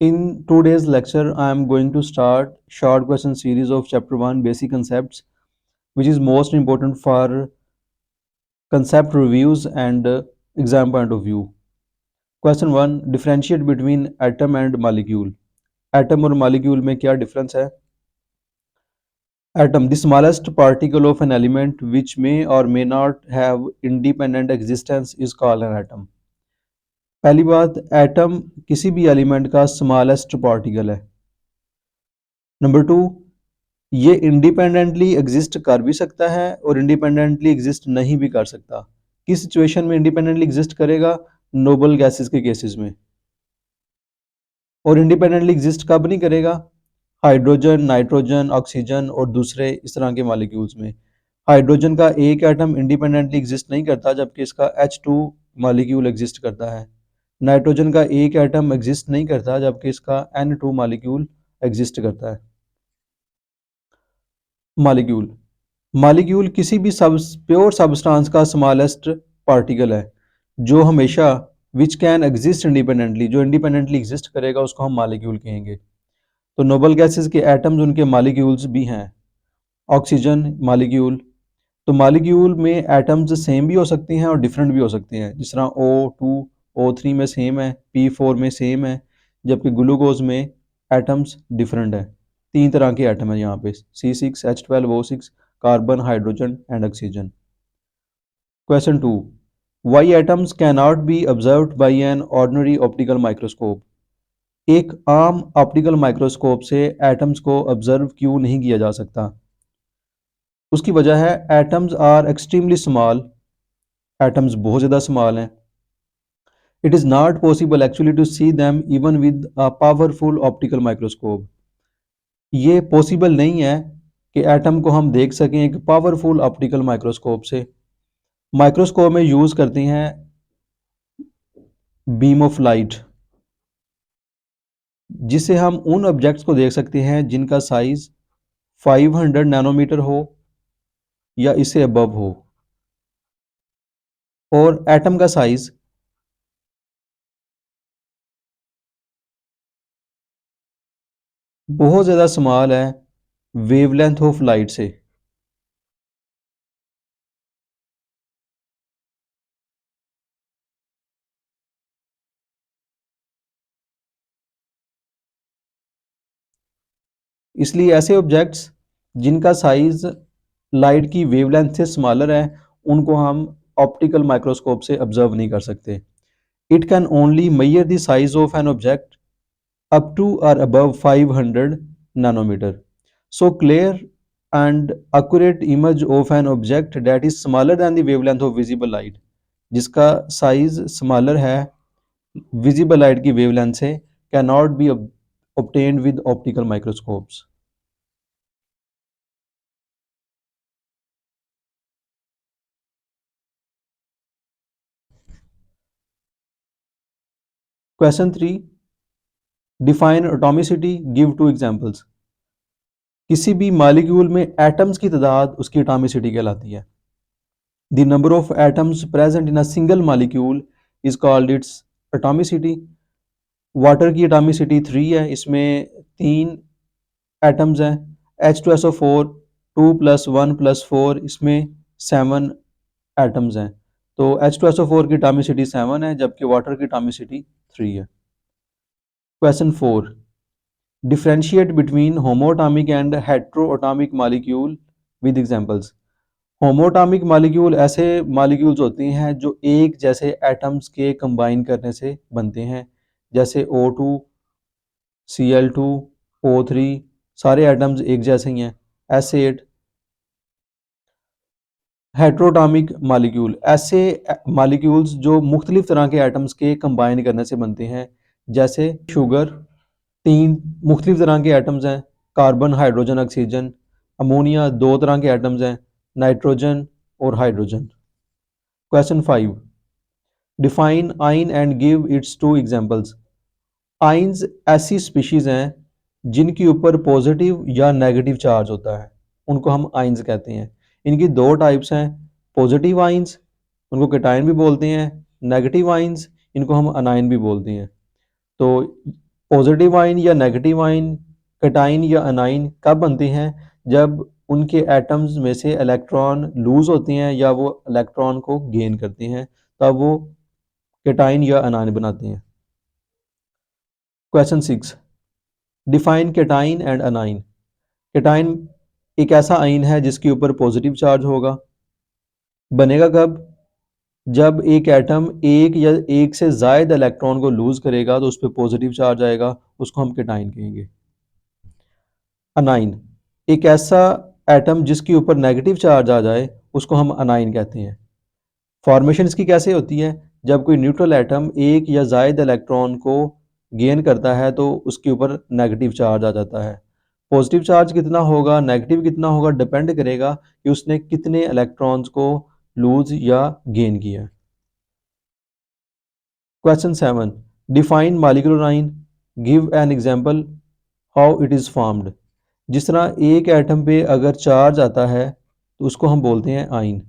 In today's lecture, I am going to start short question series of chapter 1 basic concepts, which is most important for concept reviews and exam point of view. Question 1, differentiate between atom and molecule. Atom और molecule में क्या difference है? Atom, the smallest particle of an element which may or may not have independent existence is called an atom. पहली बात, atom किसी भी element का smallest particle है. नंबर टू, ये इंडिपेंडेंटली एग्जिस्ट कर भी सकता है और इंडिपेंडेंटली एग्जिस्ट नहीं भी कर सकता. किस सिचुएशन में इंडिपेंडेंटली एग्जिस्ट करेगा? नोबल गैसेस के केसेस में. और इंडिपेंडेंटली एग्जिस्ट कब नहीं करेगा? हाइड्रोजन, नाइट्रोजन, ऑक्सीजन और दूसरे इस तरह के मॉलिक्यूल्स में. हाइड्रोजन का एक एटम इंडिपेंडेंटली एग्जिस्ट नहीं करता जबकि इसका H2 मॉलिक्यूल एग्जिस्ट करता है. नाइट्रोजन का एक एटम एग्जिस्ट नहीं करता जबकि इसका N2 मॉलिक्यूल एग्जिस्ट करता है. मॉलिक्यूल, मॉलिक्यूल किसी भी प्योर सब्सटेंस का स्मॉलेस्ट पार्टिकल है जो हमेशा विच कैन एग्जिस्ट इंडिपेंडेंटली, जो इंडिपेंडेंटली एग्जिस्ट करेगा उसको हम मॉलिक्यूल कहेंगे. तो नोबल गैसेस के एटम्स उनके मॉलिक्यूल्स भी हैं. ऑक्सीजन मॉलिक्यूल, तो मॉलिक्यूल में एटम्स सेम भी हो सकते हैं और डिफरेंट भी हो सकते हैं. जिस तरह O2 O3 में सेम है, P4 में सेम है, जबकि ग्लूकोज में एटम्स डिफरेंट है. तीन तरह के एटम है यहाँ पे, C6H12O6, carbon, hydrogen and oxygen. Question 2, why atoms can not be observed by an ordinary optical microscope. एक आम ऑप्टिकल माइक्रोस्कोप से एटम्स को ऑब्जर्व क्यों नहीं किया जा सकता? उसकी वजह है atoms are extremely small. Atoms बहुत ज़्यादा स्मॉल हैं. It is not possible actually to see them even with a powerful optical microscope. ये पॉसिबल नहीं है कि एटम को हम देख सकें एक पावरफुल ऑप्टिकल माइक्रोस्कोप से. माइक्रोस्कोप में यूज़ करते हैं बीम ऑफ लाइट, जिससे हम उन ऑब्जेक्ट्स को देख सकते हैं जिनका साइज 500 नैनोमीटर हो या इससे अबव हो. और एटम का साइज बहुत ज़्यादा स्मॉल है वेवलेंथ ऑफ लाइट से. इसलिए ऐसे ऑब्जेक्ट्स जिनका साइज लाइट की वेवलेंथ से स्मॉलर है उनको हम ऑप्टिकल माइक्रोस्कोप से ऑब्जर्व नहीं कर सकते. It can only measure the size of an object up to or above 500 nanometer. So clear and accurate image of an object that is smaller than the wavelength of visible light, जिसका size smaller है visible light की wavelength से, can not B obtained with optical microscopes. Question 3, define atomicity, give two examples. किसी भी molecule में atoms की तादाद उसकी एटॉमिसिटी कहलाती है. The number of atoms present in a single molecule is called its atomicity. Water की एटॉमिसिटी 3 है, इसमें 3 एटम्स हैं. H2SO4 2 + 1 + 4, इसमें 7 एटम्स हैं. तो H2SO4 की एटॉमिसिटी 7 है जबकि वाटर की एटॉमिसिटी 3 है. Question 4, differentiate between homoatomic and heteroatomic molecule with examples. Homoatomic molecule ऐसे मॉलिक्यूल्स होते हैं जो एक जैसे एटम्स के कंबाइन करने से बनते हैं, जैसे O2 Cl2 O3, सारे एटम्स एक जैसे ही हैं. S8. हेटेरोएटॉमिक मॉलिक्यूल ऐसे मॉलिक्यूल्स जो मुख्तलिफ तरह के एटम्स के कंबाइन करने से बनते हैं, जैसे शुगर. 3 मुख्तलिफ तरह के एटम्स हैं, कार्बन, हाइड्रोजन, ऑक्सीजन. अमोनिया 2 तरह के एटम्स हैं, नाइट्रोजन और हाइड्रोजन. क्वेश्चन 5, डिफाइन आइन and give its to examples. Ions ऐसी स्पीशीज हैं जिनके ऊपर पॉजिटिव या नेगेटिव चार्ज होता है, उनको हम आइंस कहते हैं. इनकी 2 टाइप्स हैं, पॉजिटिव आइंस, उनको कैटायन भी बोलते हैं. नेगेटिव आइंस, इनको हम अनायन भी बोलते हैं. तो पॉजिटिव आइन या नेगेटिव आइन, कटाइन या अनाइन कब बनते हैं? जब उनके एटम्स में से इलेक्ट्रॉन लूज होते हैं या वो इलेक्ट्रॉन को गेन करते हैं, तब वो कटाइन या अनाइन बनाते हैं। Question 6, define कटाइन and anion. कटाइन एक ऐसा आइन है जिसके ऊपर पॉजिटिव चार्ज होगा। बनेगा कब? जब एक एटम एक या एक से ज़ायद इलेक्ट्रॉन को लूज करेगा तो उस पर पॉजिटिव चार्ज आएगा, उसको हम कटाइन कहेंगे। अनाइन एक ऐसा एटम जिसके ऊपर नेगेटिव चार्ज आ जाए, उसको हम अनाइन कहते हैं। फॉर्मेशन इसकी कैसे होती है? जब कोई न्यूट्रल एटम एक या ज़ायद इलेक्ट्रॉन को गेन करता है तो उसके ऊपर नेगेटिव चार्ज आ जाता है। पॉजिटिव चार्ज कितना होगा, नेगेटिव कितना होगा, डिपेंड करेगा कि उसने कितने इलेक्ट्रॉन्स को लूज या गेन किया। क्वेश्चन 7, डिफाइन मॉलिक्यूलर आइन, give an example how it is formed. जिस तरह एक एटम पे अगर चार्ज आता है तो उसको हम बोलते हैं आइन।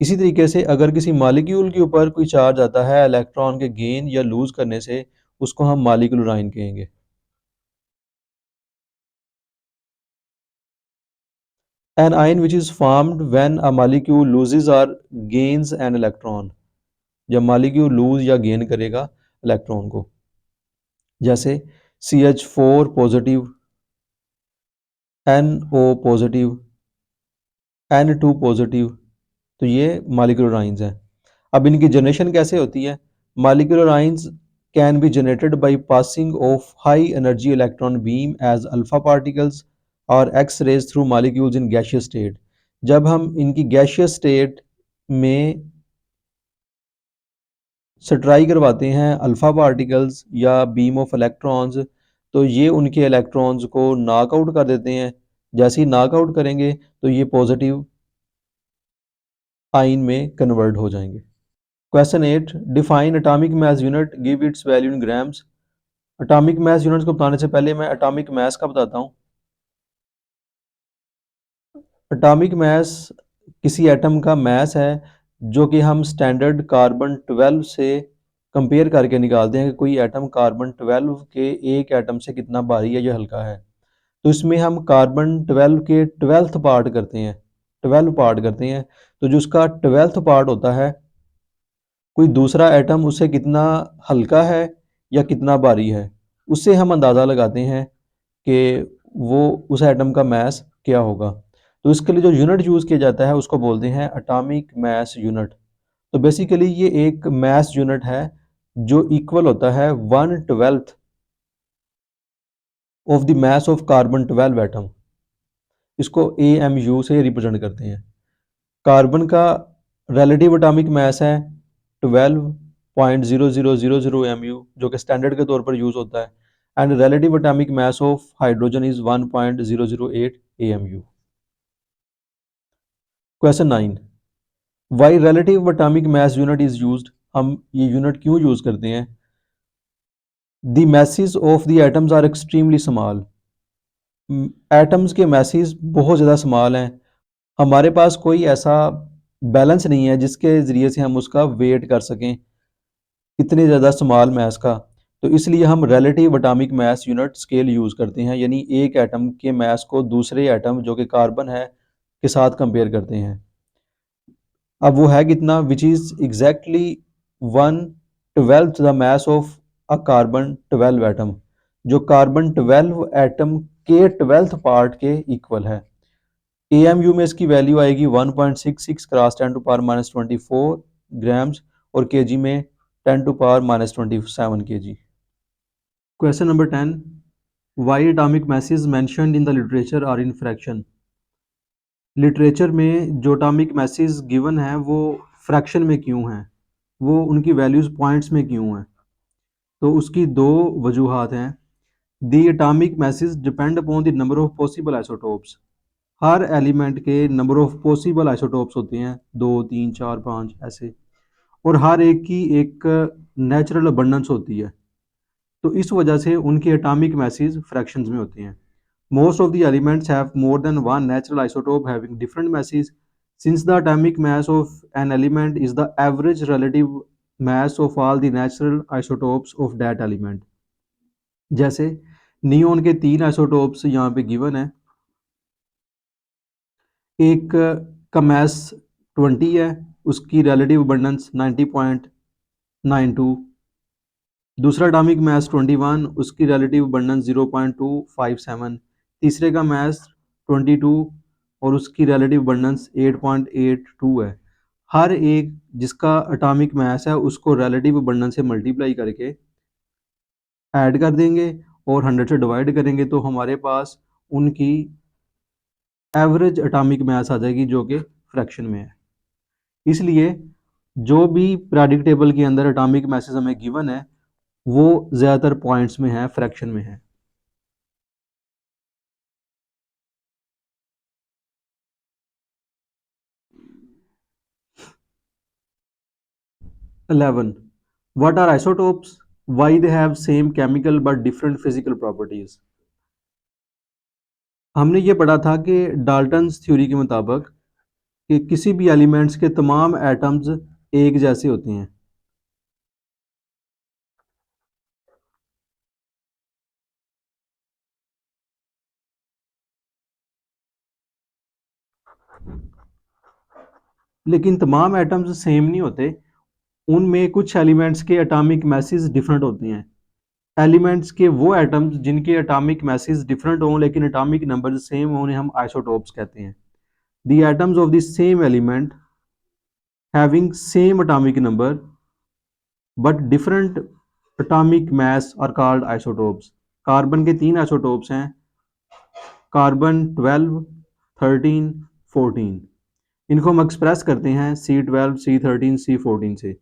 इसी तरीके से अगर किसी मॉलिक्यूल के ऊपर कोई चार्ज आता है इलेक्ट्रॉन के गेन या लूज करने से, उसको हम मॉलिक्यूलर आइन कहेंगे। एन आइन which is formed when a molecule loses और गेन्स एन इलेक्ट्रॉन। जब मॉलिक्यूल लूज या गेन करेगा इलेक्ट्रॉन को, जैसे CH4 positive, NO positive, N2 positive, तो ये मॉलिक्यूलर आइंस हैं। अब इनकी जनरेशन कैसे होती है? Molecular ions can be generated by passing of high energy electron beam as alpha particles और X rays through molecules in gaseous state. जब हम इनकी गैशियस स्टेट में सट्राई करवाते हैं अल्फा पार्टिकल्स या बीम ऑफ इलेक्ट्रॉन्स, तो ये उनके इलेक्ट्रॉन्स को नॉकआउट कर देते हैं। जैसे ही नॉकआउट करेंगे तो ये पॉजिटिव आइन में कन्वर्ट हो जाएंगे। Question 8, define atomic mass unit, give its value in grams. Atomic mass units को बताने से पहले मैं एटॉमिक मास का बताता हूँ। एटॉमिक मास किसी एटम का मास है जो कि हम स्टैंडर्ड कार्बन 12 से कंपेयर करके निकालते हैं कि कोई एटम कार्बन 12 के एक एटम से कितना भारी है या हल्का है। तो इसमें हम कार्बन 12 के 12th पार्ट करते हैं, 12 पार्ट करते हैं। तो जो उसका 12th पार्ट होता है, कोई दूसरा एटम उससे कितना हल्का है या कितना भारी है, उससे हम अंदाज़ा लगाते हैं कि वो उस एटम का मास क्या होगा। तो इसके लिए जो यूनिट यूज़ किया जाता है उसको बोलते हैं एटॉमिक मास यूनिट। तो बेसिकली ये एक मास यूनिट है जो इक्वल होता है 1/12 of the mass of carbon 12 atom. इसको AMU से रिप्रेजेंट करते हैं। कार्बन का रिलेटिव एटॉमिक मास है 12.0000 MU, जो कि स्टैंडर्ड के तौर पर यूज़ होता है। And relative atomic mass of hydrogen is 1.008 AMU। Question 9, why relative atomic mass unit is used. हम ये यूनिट क्यों यूज़ करते हैं? The masses of the atoms are extremely small. Atoms के मैसेज बहुत ज़्यादा स्मॉल हैं। हमारे पास कोई ऐसा बैलेंस नहीं है जिसके ज़रिए से हम उसका वेट कर सकें इतने ज़्यादा स्मॉल मास का। तो इसलिए हम relative atomic mass unit scale use करते हैं, यानी एक एटम के मास को दूसरे एटम जो कि कार्बन है के साथ कंपेयर करते हैं। अब वो है कितना? Which is exactly 1/12 the mass of a carbon 12 atom, जो कार्बन 12 एटम के 12th पार्ट के इक्वल है। AMU में इसकी वैल्यू आएगी 1.66 क्रॉस 10 टू पावर -24 ग्राम्स और केजी में 10 to power -27 kg। Question number 10, why atomic masses mentioned in the literature are in fraction. Literature में जो एटॉमिक मैसेज गिवन है वो फ्रैक्शन में क्यों हैं, वो उनकी वैल्यूज़ पॉइंट्स में क्यों हैं? तो उसकी दो वजूहात हैं। The atomic message depend upon the number of possible isotopes. Her element के नंबर ऑफ पॉसिबल आइसोटोप्स होते हैं, 2 3 4 5 ऐसे, और हर एक की एक नेचुरल अबंडेंस होती है। तो इस वजह से उनके एटॉमिक मैसेज फ्रैक्शंस में होते हैं। Most of the elements have more than one natural isotope having different message, since the atomic mass of an element is the average relative mass of all the natural isotopes of that element। जैसे neon के 3 isotopes यहाँ पे given है। एक का मास 20 है, उसकी relative abundance 90.92। दूसरा एटॉमिक मास 21, उसकी रिलेटिव अबंडेंस 0.257। तीसरे का मास 22 और उसकी रिलेटिव अबंडेंस 8.82 है। हर एक जिसका एटॉमिक मास है उसको रिलेटिव अबंडेंस से मल्टीप्लाई करके ऐड कर देंगे और 100 से डिवाइड करेंगे तो हमारे पास उनकी एवरेज एटॉमिक मास आ जाएगी जो कि फ्रैक्शन में है। इसलिए जो भी पीरियोडिक टेबल के अंदर एटॉमिक मासेस हमें गिवन है वो ज़्यादातर पॉइंट्स में है, फ्रैक्शन में है। 11. What are isotopes? Why they have same chemical but different physical properties? हमने ये पढ़ा था कि डाल्टन्स थ्योरी के मुताबिक कि किसी भी एलिमेंट्स के तमाम एटम्स एक जैसे होते हैं। लेकिन तमाम एटम्स सेम नहीं होते, उनमें कुछ एलिमेंट्स के एटॉमिक मैसेज डिफरेंट होते हैं। एलिमेंट्स के वो एटम्स जिनके एटॉमिक मैसेज डिफरेंट हों लेकिन एटॉमिक नंबर सेम हों उन्हें हम आइसोटोप्स कहते हैं। The atoms of the same element having same atomic number but different atomic mass are called isotopes. Carbon के 3 आइसोटोप्स हैं, कार्बन 12, 13, 14। इनको हम एक्सप्रेस करते हैं C12, C13, C14 से।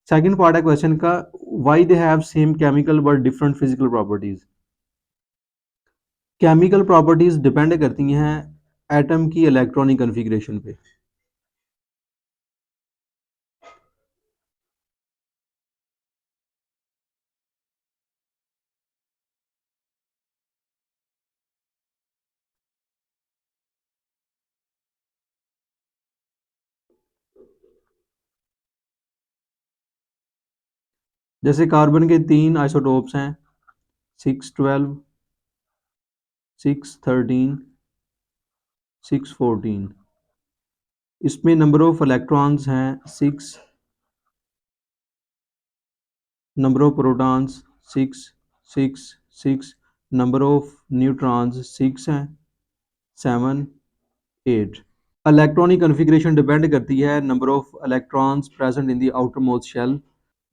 सेकंड पार्ट है क्वेश्चन का, why they have same chemical but different physical properties. Chemical properties depend करती हैं एटम की इलेक्ट्रॉनिक कन्फिग्रेशन पे। जैसे कार्बन के 3 आइसोटोप्स हैं, 612, 613, 614। इसमें नंबर ऑफ इलेक्ट्रॉन्स हैं 6, number of protons 6, 6, 6, number of neutrons 6 हैं, 7, 8। इलेक्ट्रॉनिक कन्फिग्रेशन डिपेंड करती है number of electrons present in the outermost shell.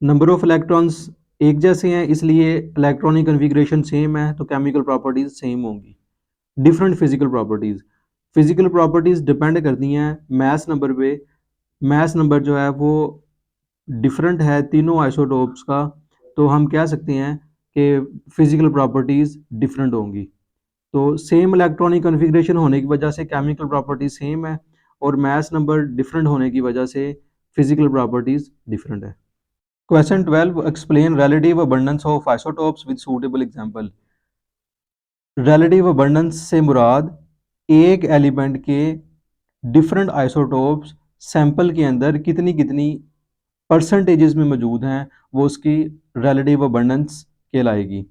Number of electrons एक जैसे हैं इसलिए इलेक्ट्रॉनिक कन्फिग्रेशन सेम है तो केमिकल प्रॉपर्टीज सेम होंगी। डिफरेंट फिजिकल प्रॉपर्टीज डिपेंड करती हैं मास नंबर पे। मास नंबर जो है वो डिफरेंट है तीनों आइसोटोप्स का, तो हम कह सकते हैं कि फिजिकल प्रॉपर्टीज डिफरेंट होंगी। तो सेम इलेक्ट्रॉनिक कन्फिग्रेशन होने की वजह से केमिकल प्रॉपर्टीज सेम है और मास नंबर डिफरेंट होने की वजह से फिजिकल प्रॉपर्टीज डिफरेंट है। Question 12, explain relative abundance of isotopes with suitable example. Relative abundance से मुराद एक एलिमेंट के डिफरेंट आइसोटोप्स सैंपल के अंदर कितनी कितनी परसेंटेजेस में मौजूद हैं वो उसकी रिलेटिव अबंडेंस कहलाएगी।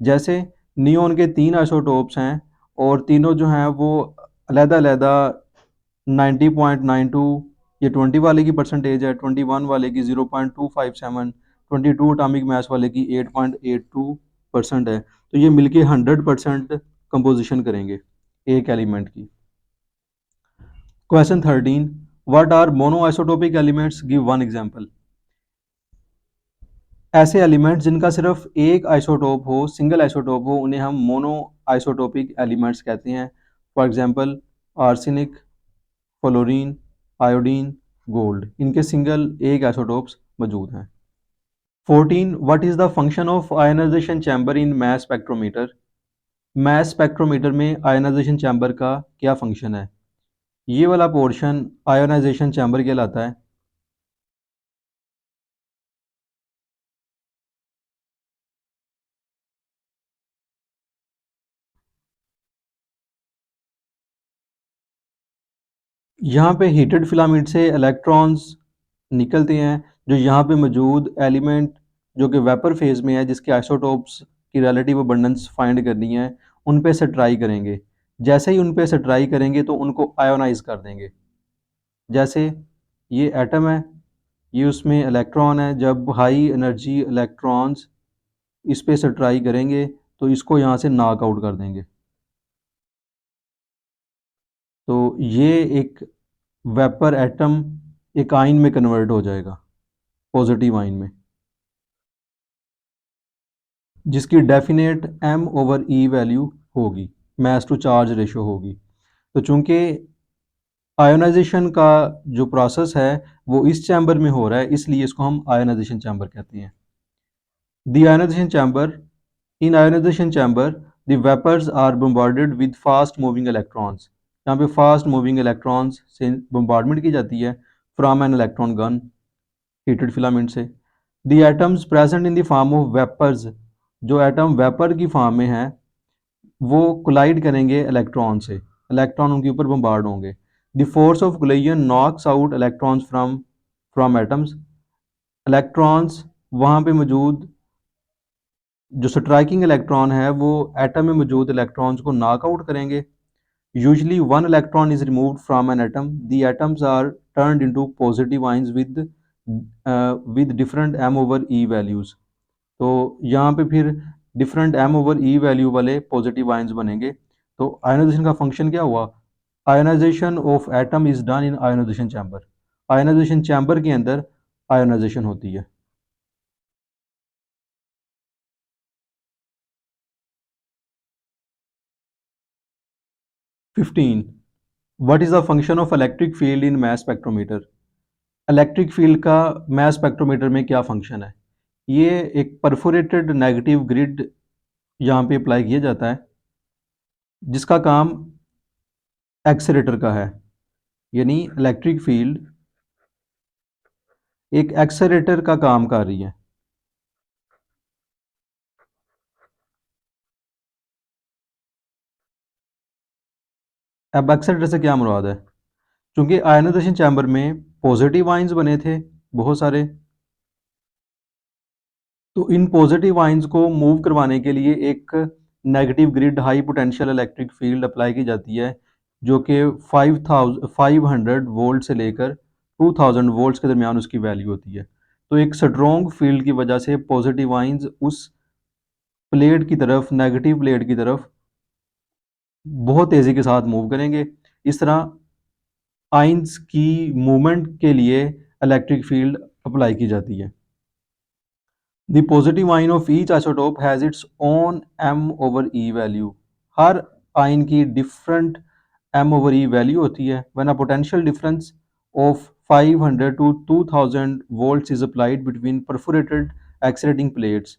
जैसे नियोन के 3 आइसोटोप्स हैं और तीनों जो हैं वो अलग-अलग 90.92, ये 20 वाले की परसेंटेज है, 21 वाले की 0.257, 22 एटॉमिक मास वाले की 8.82% है। तो ये मिलके 100% कंपोजिशन करेंगे एक एलिमेंट की। Question 13, what are monoisotopic elements, give one example. ऐसे एलिमेंट्स जिनका सिर्फ एक आइसोटोप हो, सिंगल आइसोटोप हो, उन्हें हम मोनो आइसोटोपिक एलिमेंट्स कहते हैं। For example arsenic, fluorine, iodine, gold, इनके सिंगल एक आइसोटोप्स मौजूद हैं। 14, what is the function of ionisation chamber in mass spectrometer. Mass spectrometer में आयनाइजेशन चैम्बर का क्या फंक्शन है? ये वाला पोर्शन आयोनाइजेशन चैम्बर कहलाता है। यहाँ पे हीटेड फिलामेंट से इलेक्ट्रॉन्स निकलते हैं जो यहाँ पे मौजूद एलिमेंट जो कि वेपर फेज में है जिसके आइसोटोप्स की रिलेटिव अबंडेंस फाइंड करनी है, उन पे से ट्राई करेंगे। जैसे ही उन पे से ट्राई करेंगे तो उनको आयोनाइज कर देंगे। जैसे ये एटम है, ये उसमें इलेक्ट्रॉन है, जब हाई एनर्जी इलेक्ट्रॉन्स इस पे से ट्राई करेंगे तो इसको यहाँ से नॉक आउट कर देंगे। तो ये एक वेपर एटम एक आयन में कन्वर्ट हो जाएगा, पॉजिटिव आयन में, जिसकी definite m over e value होगी, मास टू चार्ज रेशो होगी। तो चूंकि आयोनाइजेशन का जो प्रोसेस है वो इस चैम्बर में हो रहा है, इसलिए इसको हम आयोनाइजेशन चैम्बर कहते हैं। The ionization chamber, in ionisation chamber the vapours are bombarded with fast moving electrons. यहाँ पे फास्ट मूविंग इलेक्ट्रॉन्स से बोmbardment की जाती है from an electron gun, heated filament से। The atoms present in the form of vapours, जो atom vapour की form में है वो कोलाइड करेंगे इलेक्ट्रॉन से, इलेक्ट्रॉन उनके ऊपर बम्बार्ड होंगे। The force of collision knocks out electrons from from atoms. Electrons वहाँ पे मौजूद जो स्ट्राइकिंग इलेक्ट्रॉन है वो एटम में मौजूद इलेक्ट्रॉन्स को नॉक आउट करेंगे। Usually one electron is removed from an atom, the atoms are turned into positive ions with different m over e values. तो यहाँ पे फिर different m over e value वाले पॉजिटिव आयंस बनेंगे। तो ionisation का function क्या हुआ? Ionisation of atom is done in ionisation chamber. Ionisation chamber के अंदर आयोनाइजेशन होती है। 15. What is the function of electric field in mass spectrometer? Electric field का मास स्पेक्ट्रोमीटर में क्या फंक्शन है? ये एक परफोरेटेड नेगेटिव ग्रिड यहाँ पे अप्लाई किया जाता है, जिसका काम एक्सेलेरेटर का है। यानी इलेक्ट्रिक फील्ड एक एक्सेलेरेटर का काम कर रही है। अब एक्सेलेरेटर से क्या मुराद है? क्योंकि आयनाइजेशन चैम्बर में पॉजिटिव आयंस बने थे बहुत सारे, तो इन पॉजिटिव आयंस को मूव करवाने के लिए एक negative grid high potential electric field apply की जाती है, जो कि 500 वोल्ट से लेकर 2000 वोल्ट्स के दरमियान उसकी वैल्यू होती है। तो एक स्ट्रॉन्ग फील्ड की वजह से पॉजिटिव आयंस उस प्लेट की तरफ, नेगेटिव प्लेट की तरफ बहुत तेज़ी के साथ मूव करेंगे। इस तरह आयंस की मूवमेंट के लिए इलेक्ट्रिक फील्ड अप्लाई की जाती है। The positive ion of each isotope has its own m over e value. Her ion की different m over e value होती है। When a potential difference of 500 to 2000 volts is applied between perforated accelerating plates,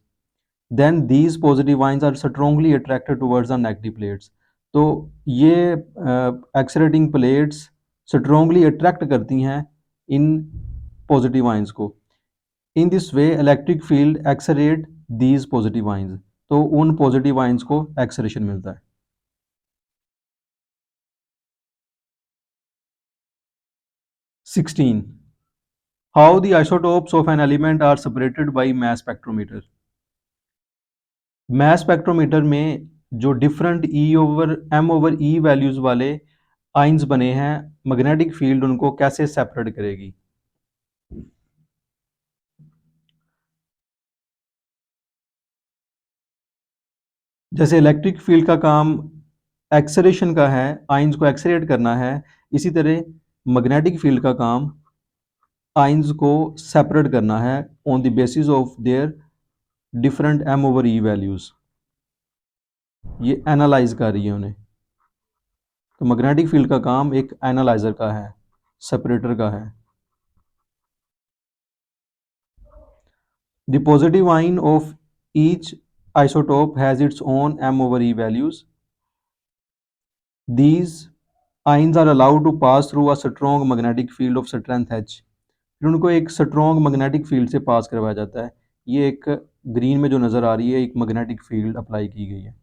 then these positive ions are strongly attracted towards the negative plates. तो ये accelerating plates strongly attract करती हैं इन positive ions को। In this way electric field accelerate these positive ions, तो उन positive ions को acceleration मिलता है। 16. How the isotopes of an element are separated by mass spectrometer? Mass spectrometer में जो different E over M over E values वाले ions बने हैं, मैग्नेटिक फील्ड उनको कैसे सेपरेट करेगी? जैसे इलेक्ट्रिक फील्ड का काम एक्सरेशन का है, आयंस को एक्सरेट करना है, इसी तरह मैग्नेटिक फील्ड का काम आयंस को सेपरेट करना है on the basis of their different M over E values. ये एनालाइज कर रही है उन्हें। तो मैग्नेटिक फील्ड का काम एक एनालाइजर का है, सेपरेटर का है। The positive ion of each isotope has its own m over e values. These ions are allowed to pass through a strong magnetic field of strength H. फिर उनको एक स्ट्रॉन्ग मैग्नेटिक फील्ड से पास करवाया जाता है। ये एक ग्रीन में जो नज़र आ रही है, एक मैग्नेटिक फील्ड अप्लाई की गई है,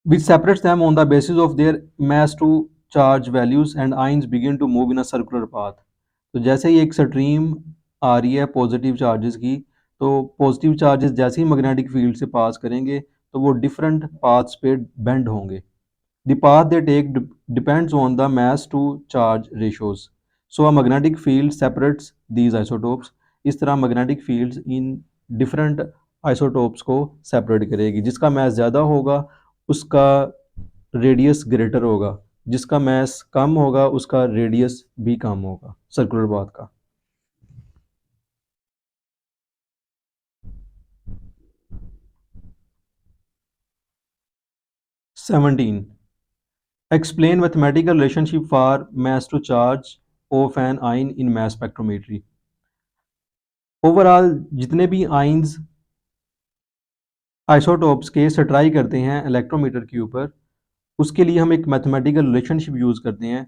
which separates them on the basis of their mass to charge values and ions begin to move in a circular path. तो जैसे ही एक स्ट्रीम आ रही है पॉजिटिव चार्जेस की, तो पॉजिटिव चार्जेस जैसे ही मैग्नेटिक फील्ड से पास करेंगे तो वो डिफरेंट पाथ्स पे बेंड होंगे. The path they take depends on the mass to charge ratios. So a magnetic field separates these isotopes. इस तरह magnetic fields in different isotopes को सेपरेट करेगी. जिसका मैस ज़्यादा होगा उसका रेडियस ग्रेटर होगा, जिसका मैस कम होगा उसका रेडियस भी कम होगा सर्कुलर पाथ का. 17. Explain mathematical relationship for mass to charge of an ion in mass spectrometry. Overall जितने भी आइंस आइसोटोप्स के सट्राई करते हैं इलेक्ट्रोमीटर के ऊपर, उसके लिए हम एक मैथमेटिकल रिलेशनशिप यूज़ करते हैं.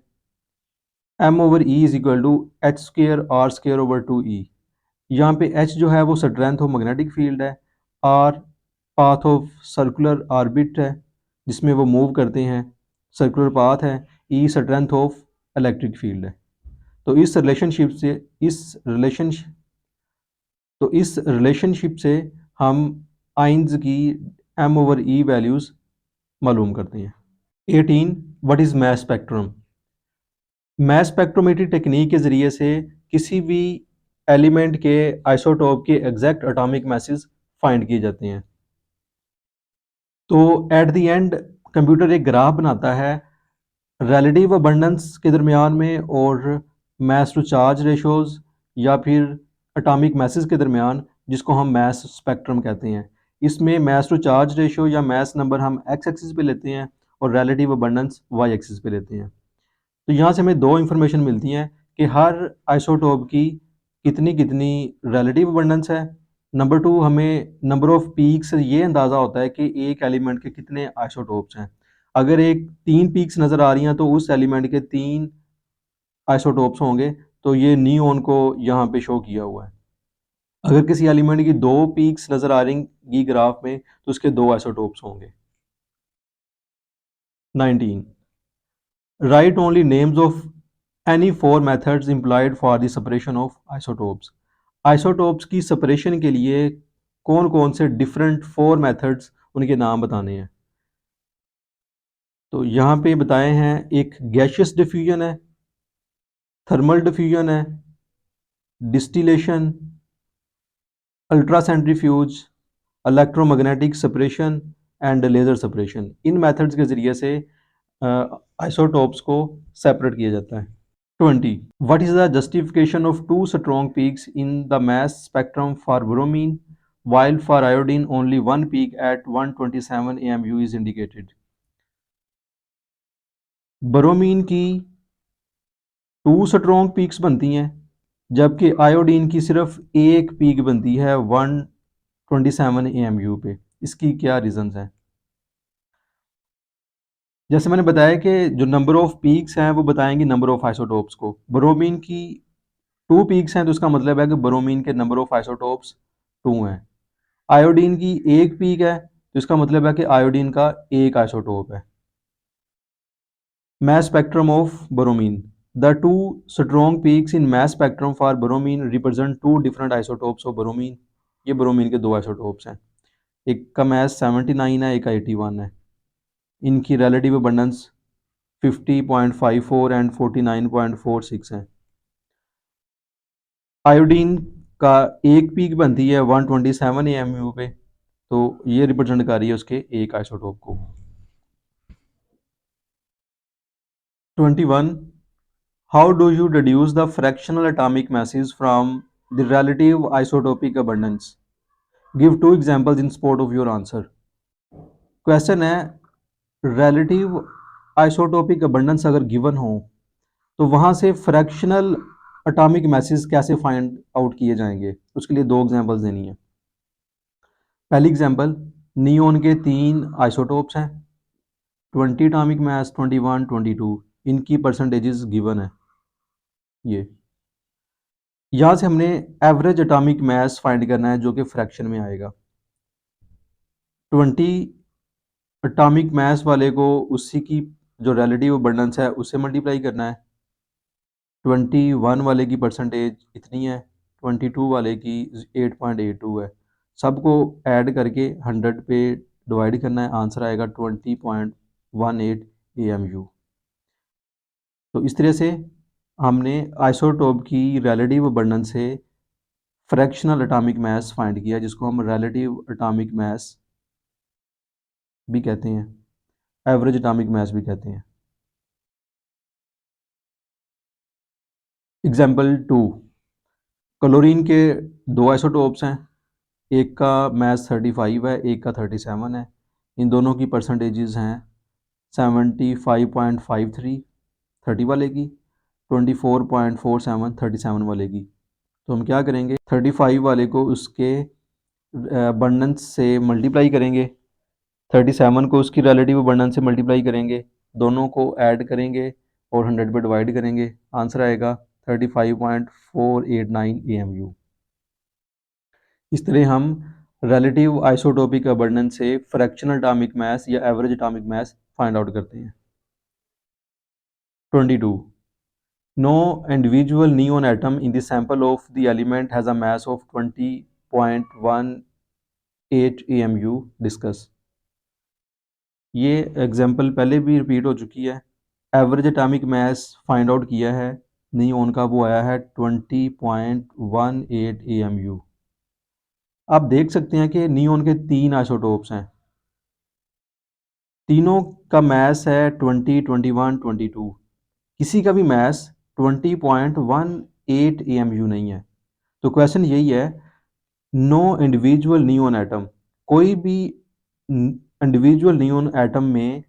m/e is equal to H square R square over 2e. यहाँ पे h जो है वो स्ट्रेंथ ऑफ मैग्नेटिक फील्ड है, r path of circular orbit है जिसमें वो मूव करते हैं, सर्कुलर पाथ है, e strength of electric field है. तो इस रिलेशनशिप से हम आइंस की m/e वैल्यूज़ मालूम करते हैं. 18. What is mass spectrum? Mass spectrometry technique के ज़रिए से किसी भी एलिमेंट के आइसोटोप के एग्जैक्ट एटॉमिक मैसेज फाइंड किए जाते हैं. तो एट द एंड कंप्यूटर एक ग्राफ बनाता है रिलेटिव अबंडेंस के दरमियान में और मास टू चार्ज रेशोज़ या फिर एटॉमिक मैसेज के दरमियान, जिसको हम मास स्पेक्ट्रम कहते हैं. इसमें मास टू चार्ज रेशो या मास नंबर हम एक्स एक्सिस पे लेते हैं और रिलेटिव अबंडेंस वाई एक्सिस पे लेते हैं. तो यहाँ से हमें दो इंफॉर्मेशन मिलती हैं कि हर आइसोटोप की कितनी कितनी रिलेटिव अबंडेंस है. नंबर टू, हमें नंबर ऑफ पीक्स से ये अंदाज़ा होता है कि एक एलिमेंट के कितने आइसोटोप्स हैं. अगर एक 3 पीक्स नज़र आ रही हैं तो उस एलिमेंट के 3 आइसोटोप्स होंगे. तो ये नियोन को यहाँ पे शो किया हुआ है. अगर किसी एलिमेंट की 2 पीक्स नज़र आ रही ग्राफ में तो उसके 2 आइसोटोप्स होंगे. 19. Write only names of any 4 methods employed for the separation of isotopes. Isotopes की सेपरेशन के लिए कौन कौन से डिफरेंट 4 मेथड्स उनके नाम बताने हैं. तो यहाँ पे बताए हैं, एक गैशियस डिफ्यूजन है, थर्मल डिफ्यूजन है, distillation, ultracentrifuge, electromagnetic separation and laser separation. इन मेथड्स के ज़रिए से आइसोटोप्स को सेपरेट किया जाता है. 20. What is the justification of two strong peaks in the mass spectrum for bromine, while for iodine only one peak at 127 AMU is indicated? Bromine की 2 strong peaks बनती हैं जबकि आयोडीन की सिर्फ एक पीक बनती है 127 AMU पे. इसकी क्या रीजंस हैं? जैसे मैंने बताया कि जो नंबर ऑफ पीक्स हैं वो बताएंगे नंबर ऑफ आइसोटोप्स को. ब्रोमीन की 2 पीक्स हैं तो इसका मतलब है कि ब्रोमीन के नंबर ऑफ आइसोटोप्स 2 हैं. आयोडीन की एक पीक है तो इसका मतलब है कि आयोडीन का एक आइसोटोप है. mass spectrum of bromine. The two strong peaks in mass spectrum for bromine represent two different isotopes of bromine. ये ब्रोमीन के 2 आइसोटोप्स हैं, एक का मैस 79 है, एक का 81 है. इनकी रिलेटिव अबंडेंस 50.54 एंड 49.46 है. आयोडीन का एक पीक बनती है 127 AMU पे, तो ये रिप्रेजेंट कर रही है उसके एक आइसोटोप को. 21. How do you deduce the fractional atomic masses from the relative isotopic abundance? Give 2 examples in support of your answer. Question है, relative isotopic abundance अगर गिवन हो तो वहाँ से फ्रैक्शनल एटॉमिक मैसेज कैसे फाइंड आउट किए जाएंगे. उसके लिए 2 एग्जांपल्स देनी है. पहली एग्जांपल, नियोन के 3 आइसोटोप्स हैं, 20 एटॉमिक मास, 21, 22. इनकी परसेंटेजेस गिवन है. ये यहाँ से हमने एवरेज एटॉमिक मास फाइंड करना है जो कि फ्रैक्शन में आएगा. 20 एटॉमिक मास वाले को उसी की जो रिलेटिव अबंडेंस है उससे मल्टीप्लाई करना है. 21 वाले की परसेंटेज इतनी है, 22 वाले की 8.82 है। सबको ऐड करके 100 पे डिवाइड करना है, आंसर आएगा 20.18 AMU। तो इस तरह से हमने आइसोटोप की रिलेटिव अबंडेंस से फ्रैक्शनल एटॉमिक मास फाइंड किया, जिसको हम रिलेटिव एटॉमिक मास भी कहते हैं, एवरेज एटॉमिक मास भी कहते हैं। एग्जाम्पल 2, क्लोरीन के दो आइसोटोप्स हैं, एक का मास 35 है, एक का 37 है। इन दोनों की परसेंटेजेस हैं 75.53 30 वाले की, 24.47 37 वाले की। तो हम क्या करेंगे, 35 वाले को उसके अबंडेंस से मल्टीप्लाई करेंगे, 37 को उसकी रिलेटिव अबंडेंस से मल्टीप्लाई करेंगे, दोनों को ऐड करेंगे और 100 पे डिवाइड करेंगे, आंसर आएगा 35.489 AMU। इस तरह हम रिलेटिव आइसोटोपिक अबंडेंस से फ्रैक्शनल एटॉमिक मास या average atomic mass find out करते हैं। 22, no individual neon atom in the sample of the element has a mass of 20.18 AMU, discuss। ये एग्जाम्पल पहले भी रिपीट हो चुकी है। Average atomic mass find out किया है नियोन का, वो आया है 20.18 AMU। आप देख सकते हैं कि नियोन के 3 आइसोटोप्स हैं, तीनों का मास है 20, 21, 22। किसी का भी मास 20.18 AMU नहीं है। तो क्वेश्चन यही है, नो इंडिविजुअल नियोन एटम, कोई भी इंडिविजुअल नियोन एटम में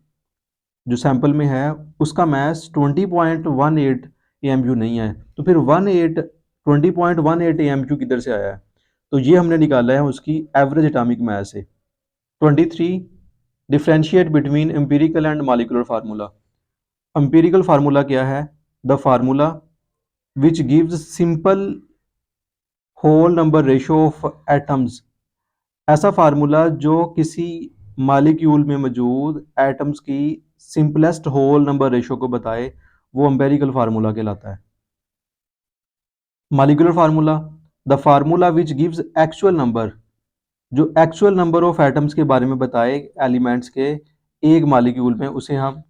जो सैंपल में है उसका मास 20.18 AMU नहीं है। तो फिर 20.18 AMU किधर से आया है? तो ये हमने निकाला है उसकी एवरेज एटॉमिक मास से। 23, differentiate between empirical and molecular formula. Empirical formula क्या है? The formula which gives simple whole number ratio of atoms, ऐसा फार्मूला जो किसी मॉलिक्यूल में मौजूद एटम्स की सिंपलेस्ट होल नंबर रेशो को बताए, वो एम्पिरिकल फार्मूला कहलाता है। Molecular formula, the formula which gives actual number, जो एक्चुअल नंबर ऑफ एटम्स के बारे में बताए एलिमेंट्स के एक मॉलिक्यूल में, उसे हम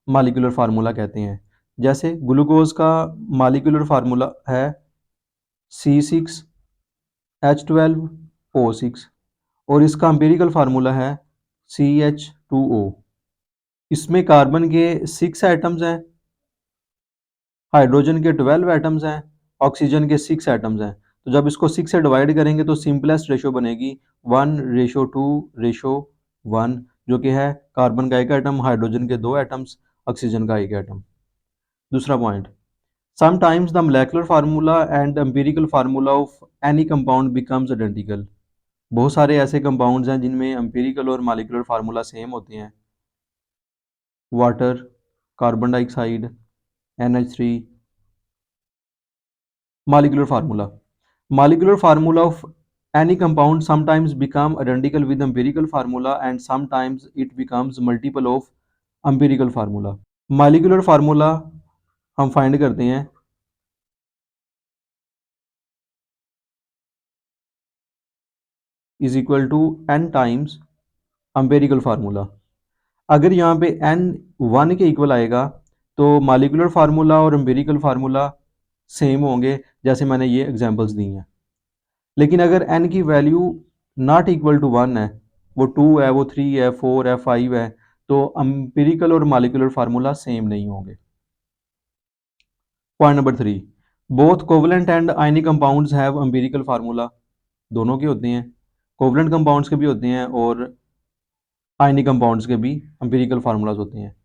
मॉलिक्यूलर फार्मूला कहते हैं। जैसे ग्लूकोज का मॉलिक्यूलर फार्मूला है C6H12O6 और इसका एम्पिरिकल फार्मूला है CH2O। इसमें कार्बन के 6 एटम्स हैं, हाइड्रोजन के 12 एटम्स हैं, ऑक्सीजन के 6 एटम्स हैं। तो जब इसको 6 से डिवाइड करेंगे तो सिंपलेस्ट रेशो बनेगी 1:2:1, जो कि है कार्बन का 1 एटम, हाइड्रोजन के 2 एटम्स, ऑक्सीजन का 1 एटम। दूसरा point, sometimes the molecular formula and empirical formula of any compound becomes identical. बहुत सारे ऐसे कंपाउंड्स हैं जिनमें एम्पिरिकल और मॉलिक्यूलर फार्मूला सेम होते हैं। Water, carbon dioxide, NH3। molecular formula of any compound sometimes become identical with empirical formula and sometimes it becomes multiple of empirical formula। molecular formula हम find करते हैं is equal to n times empirical formula. अगर यहाँ पे n 1 के equal आएगा तो molecular formula और empirical फार्मूला सेम होंगे, जैसे मैंने ये एग्जांपल्स दी हैं। लेकिन अगर n की वैल्यू नॉट इक्वल टू 1 है, वो 2 है, वो 3 है, 4 है, 5 है, तो एम्पिरिकल और मॉलिक्यूलर फार्मूला सेम नहीं होंगे। Point number 3, both covalent and ionic compounds have empirical formula. दोनों के होते हैं, कोवलेंट कंपाउंड्स के भी होते हैं और आयनिक कंपाउंड्स के भी एम्पिरिकल फार्मूलाज होते हैं।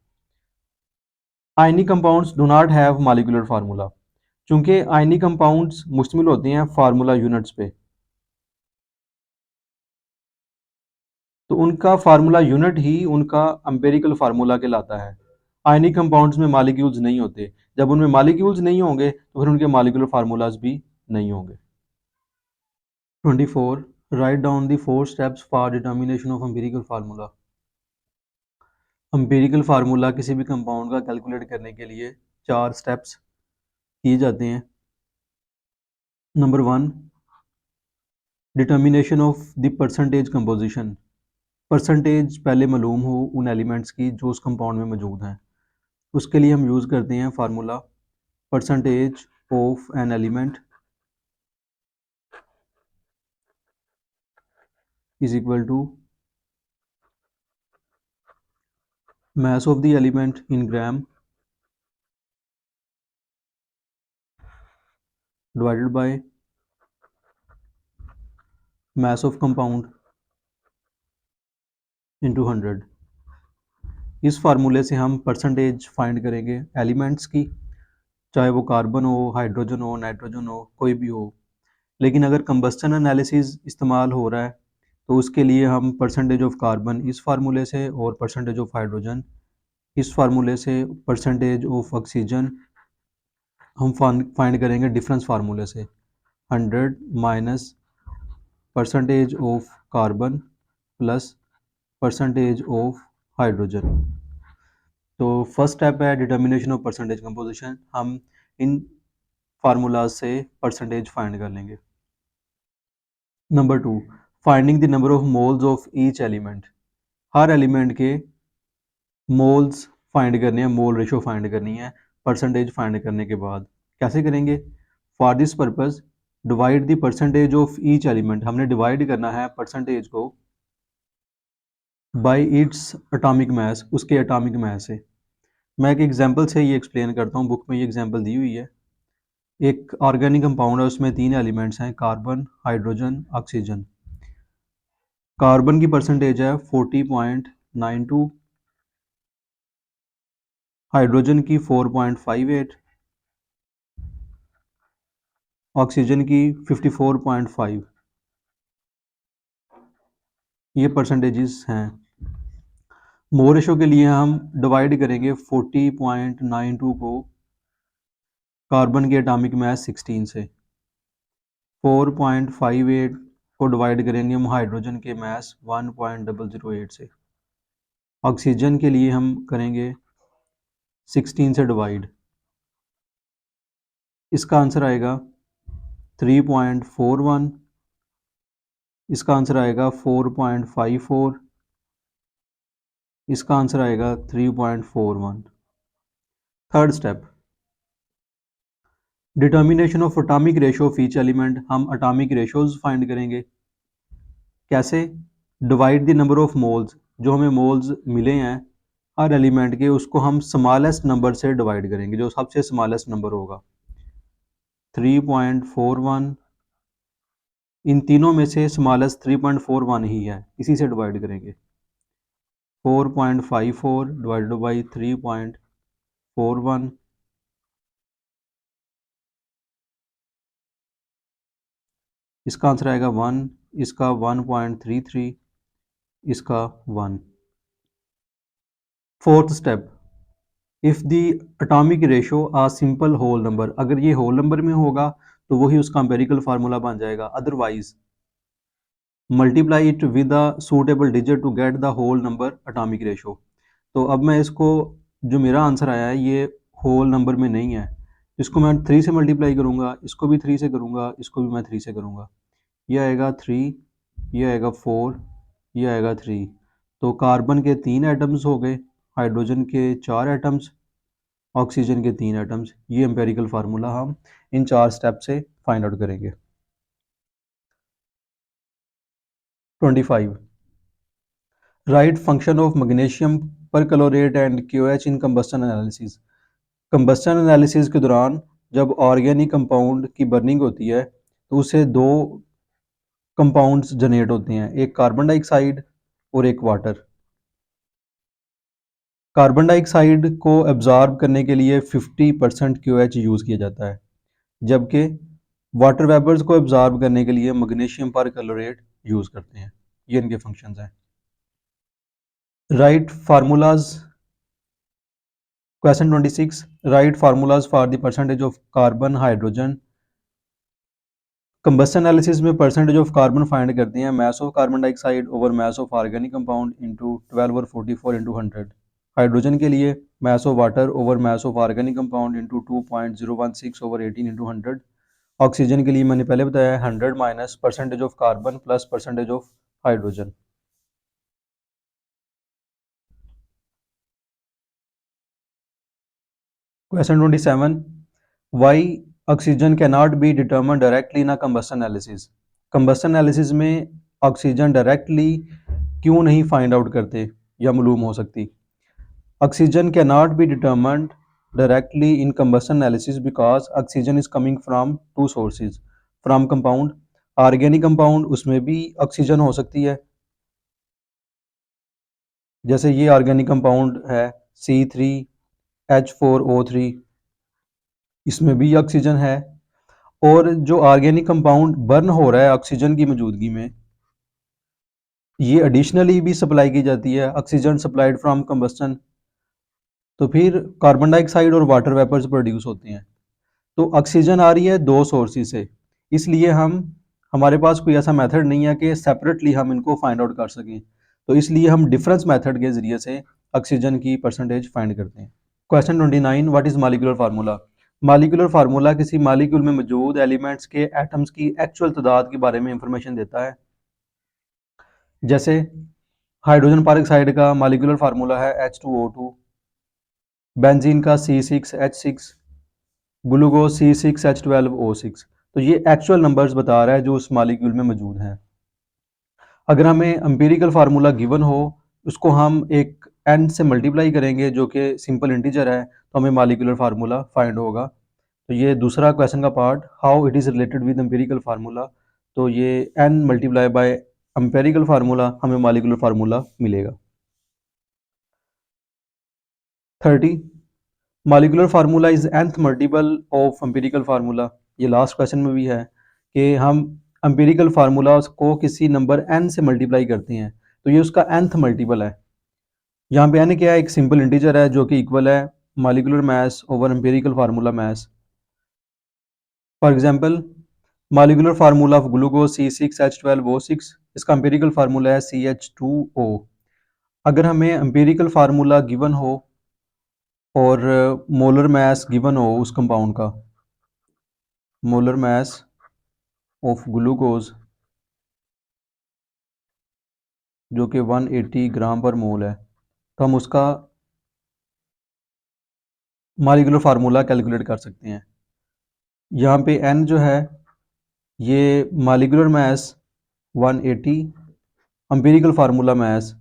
Ionic compounds do not have molecular formula, चूंकि आयनिक कंपाउंड्स मुश्तमिल होते हैं फार्मूला यूनिट्स पे, तो उनका फार्मूला यूनिट ही उनका एम्पिरिकल फार्मूला कहलाता है। आयनिक कंपाउंड्स में मॉलिक्यूल्स नहीं होते, जब उनमें मॉलिक्यूल्स नहीं होंगे तो फिर उनके मॉलिक्यूलर फार्मूलाज भी नहीं होंगे। 24, write down the 4 steps for determination of empirical formula. Empirical formula किसी भी कंपाउंड का कैलकुलेट करने के लिए 4 स्टेप्स किए जाते हैं। Number 1, determination of the percentage composition. Percentage पहले मालूम हो उन एलिमेंट्स की जो उस कंपाउंड में मौजूद हैं। उसके लिए हम यूज़ करते हैं formula percentage of an element is equal to mass of the element in gram divided by mass of compound into 100। इस फार्मूले से हम परसेंटेज फाइंड करेंगे एलिमेंट्स की, चाहे वो कार्बन हो, हाइड्रोजन हो, नाइट्रोजन हो, कोई भी हो। लेकिन अगर कंबस्टन एनालिसिस इस्तेमाल हो रहा है तो उसके लिए हम परसेंटेज ऑफ कार्बन इस फार्मूले से और परसेंटेज ऑफ हाइड्रोजन इस फार्मूले से, परसेंटेज ऑफ ऑक्सीजन हम फाइंड करेंगे डिफरेंस फार्मूले से 100 minus percentage of carbon plus percentage of hydrogen. तो फर्स्ट स्टेप है डिटर्मिनेशन ऑफ परसेंटेज कंपोजिशन। हम इन फार्मूलाज से परसेंटेज फाइंड कर लेंगे। Number 2, finding the number of moles of each element. Her element के मोल्स फाइंड करने हैं, मोल रेशो फाइंड करनी है परसेंटेज फाइंड करने के बाद। कैसे करेंगे? For this purpose divide the percentage of each element. हमने डिवाइड करना है परसेंटेज को बाय इट्स एटॉमिक मास, उसके एटॉमिक मास से। मैं एक एग्जांपल से ये एक्सप्लेन करता हूँ, बुक में ये एग्जांपल दी हुई है। एक ऑर्गेनिक कंपाउंड है, उसमें 3 एलिमेंट्स हैं, कार्बन, हाइड्रोजन, ऑक्सीजन। कार्बन की परसेंटेज है 40.92, हाइड्रोजन की 4.58, ऑक्सीजन की 54.5। ये परसेंटेजेस हैं। मोल रेशो के लिए हम डिवाइड करेंगे 40.92 को कार्बन के एटॉमिक मास 16 से, 4.58 को डिवाइड करेंगे हम हाइड्रोजन के मास 1.008 से। ऑक्सीजन के लिए हम करेंगे 16 से डिवाइड। इसका आंसर आएगा 3.41, इसका आंसर आएगा 4.54, इसका आंसर आएगा 3.41। Third step, determination of atomic ratio of each element. हम एटॉमिक रेशोज फाइंड करेंगे। कैसे? Divide the number of moles, जो हमें मोल्स मिले हैं हर एलिमेंट के, उसको हम स्मॉलेस्ट नंबर से डिवाइड करेंगे, जो सबसे स्मॉलेस्ट नंबर होगा। 3.41, इन तीनों में से स्मॉलेस्ट 3.41 ही है, इसी से डिवाइड करेंगे। 4.54 डिवाइडेड बाई 3.41, इसका आंसर आएगा 1, इसका 1.33, इसका 1। Fourth step, if the atomic ratio a simple whole number. अगर ये होल नंबर में होगा तो वही उसका एम्पेरिकल फार्मूला बन जाएगा, otherwise multiply it with a suitable digit to get the whole number atomic ratio. तो अब मैं इसको, जो मेरा आंसर आया है ये होल नंबर में नहीं है, इसको मैं 3 से मल्टीप्लाई करूँगा, इसको भी 3 से करूँगा, इसको भी मैं 3 से करूँगा। ये आएगा 3, ये आएगा 4, ये आएगा 3। तो कार्बन के 3 एटम्स हो गए, हाइड्रोजन के 4 एटम्स, ऑक्सीजन के 3 एटम्स। ये एम्पेरिकल फार्मूला हम इन 4 स्टेप से फाइंड आउट करेंगे। 25, write function of magnesium perchlorate and KOH in combustion analysis. Combustion analysis के दौरान जब ऑर्गेनिक कंपाउंड की बर्निंग होती है तो उससे 2 कंपाउंड्स जनरेट होते हैं, एक कार्बन डाइऑक्साइड और एक वाटर। कार्बन डाइऑक्साइड को एब्जॉर्ब करने के लिए 50% क्यूएच यूज़ किया जाता है, जबकि वाटर वेपर्स को एब्जॉर्ब करने के लिए मैग्नीशियम परक्लोरेट यूज़ करते हैं। ये इनके फंक्शंस हैं। Right formulas, question 26, right formulas for the percentage of carbon hydrogen. Combustion analysis में परसेंटेज ऑफ कार्बन फाइंड करते हैं mass of carbon dioxide over mass of organic compound into 12 और 44 into 100। Hydrogen के लिए mass of water over mass of organic compound into 2.016 over 18 into 100। Oxygen के लिए मैंने पहले बताया 100 minus percentage of carbon plus percentage of hydrogen. Question 27, why oxygen can not be determine directly in a combustion analysis. Combustion analysis में oxygen directly क्यों नहीं find out करते या मालूम हो सकती। Oxygen can not be determined directly in combustion analysis because oxygen is coming from two sources, from compound, organic compound उसमें भी ऑक्सीजन हो सकती है, जैसे ये ऑर्गेनिक कंपाउंड है C3H4O3, इसमें भी ऑक्सीजन है। और जो ऑर्गेनिक कंपाउंड बर्न हो रहा है ऑक्सीजन की मौजूदगी में, ये एडिशनली भी सप्लाई की जाती है, ऑक्सीजन सप्लाइड फ्रॉम कंबस्टन, तो फिर कार्बन डाइऑक्साइड और वाटर वेपर्स प्रोड्यूस होते हैं। तो ऑक्सीजन आ रही है दो सोर्सेज से, इसलिए हमारे पास कोई ऐसा मेथड नहीं है कि सेपरेटली हम इनको फाइंड आउट कर सकें, तो इसलिए हम डिफरेंस मेथड के ज़रिए से ऑक्सीजन की परसेंटेज फाइंड करते हैं। Question 29, what is molecular formula. Molecular formula किसी मॉलिक्यूल में मौजूद एलिमेंट्स के एटम्स की एक्चुअल तादाद के बारे में इंफॉर्मेशन देता है। जैसे हाइड्रोजन परऑक्साइड का मॉलिक्यूलर फार्मूला है H2O2, बेंजीन का C6H6, ग्लूकोज C6H12O6। तो ये एक्चुअल नंबर्स बता रहा है जो उस मॉलिक्यूल में मौजूद हैं। अगर हमें एम्पिरिकल फार्मूला गिवन हो, उसको हम एक n से मल्टीप्लाई करेंगे जो कि सिंपल इंटीजर है, तो हमें मॉलिक्यूलर फार्मूला फाइंड होगा। तो ये दूसरा क्वेश्चन का part, how it is related with empirical formula, तो ये n multiply by empirical formula हमें मॉलिक्यूलर फार्मूला मिलेगा। 30, molecular formula is nth multiple of empirical formula. ये लास्ट क्वेश्चन में भी है कि हम एम्पिरिकल फार्मूला को किसी नंबर n से मल्टीप्लाई करते हैं, तो ये उसका nth मल्टीपल है। यहाँ पे n क्या है, एक सिंपल इंटीजर है जो कि इक्वल है molecular mass over empirical formula mass. For example, molecular formula of glucose C6H12O6, इसका एम्पिरिकल फार्मूला है CH2O। अगर हमें एम्पिरिकल फार्मूला गिवन हो और मोलर मास गिवन हो उस कंपाउंड का, मोलर मास ऑफ ग्लूकोज जो कि 180 ग्राम पर मोल है, तो हम उसका मॉलिक्यूलर फार्मूला कैलकुलेट कर सकते हैं। यहाँ पे n जो है ये molecular mass 180, empirical formula mass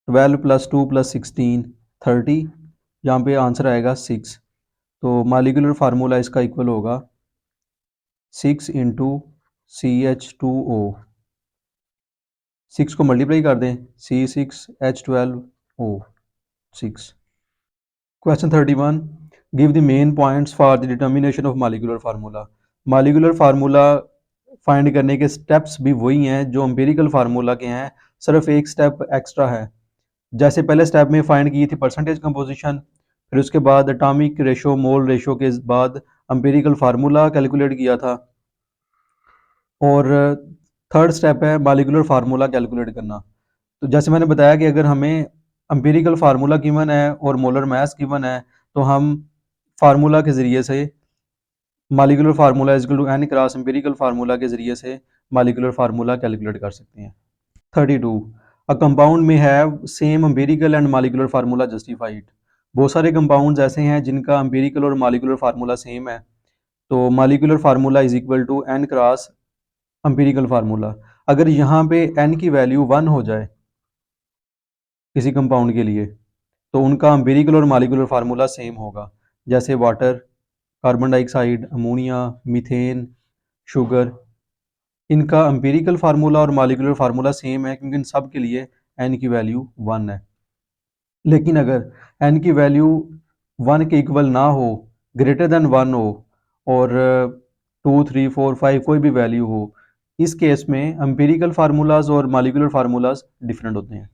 12 + 2 + 16 30, यहाँ पे आंसर आएगा 6। तो मॉलिक्यूलर फार्मूला इसका इक्वल होगा 6 × CH2O। 6 को मल्टीप्लाई कर दें, C6H12O 6। Question 31, give the main points for the determination of molecular formula. Molecular formula find करने के स्टेप्स भी वही हैं जो एम्पिरिकल फार्मूला के हैं, सिर्फ एक स्टेप एक्स्ट्रा है। जैसे पहले स्टेप में फाइंड की थी परसेंटेज कंपोजिशन, फिर उसके बाद एटॉमिक रेशो मोल रेशो के बाद एम्पिरिकल फार्मूला कैलकुलेट किया था, और थर्ड स्टेप है मॉलिक्यूलर फार्मूला कैलकुलेट करना। तो जैसे मैंने बताया कि अगर हमें एम्पिरिकल फार्मूला गिवन है और मोलर मास गिवन है, तो हम फार्मूला के ज़रिए से molecular formula is equal to n cross empirical formula के ज़रिए से मॉलिक्यूलर फार्मूला कैलकुलेट कर सकते हैं। 32, अ कंपाउंड में have same empirical and molecular formula justified. बहुत सारे कंपाउंड्स ऐसे हैं जिनका एम्पिरिकल और मॉलिक्यूलर फार्मूला सेम है, तो molecular formula is equal to n cross empirical formula. अगर यहाँ पे n की वैल्यू 1 हो जाए किसी कंपाउंड के लिए, तो उनका एम्पिरिकल और मॉलिक्यूलर फार्मूला सेम होगा, जैसे water, carbon dioxide, ammonia, methane, sugar, इनका एम्पिरिकल फार्मूला और मॉलिक्यूलर फार्मूला सेम है क्योंकि इन सब के लिए n की वैल्यू 1 है। लेकिन अगर n की वैल्यू 1 के इक्वल ना हो, ग्रेटर देन 1 हो, और 2 3 4 5 कोई भी वैल्यू हो, इस केस में एम्पिरिकल फार्मूलाज और मॉलिक्यूलर फार्मूलाज डिफरेंट होते हैं।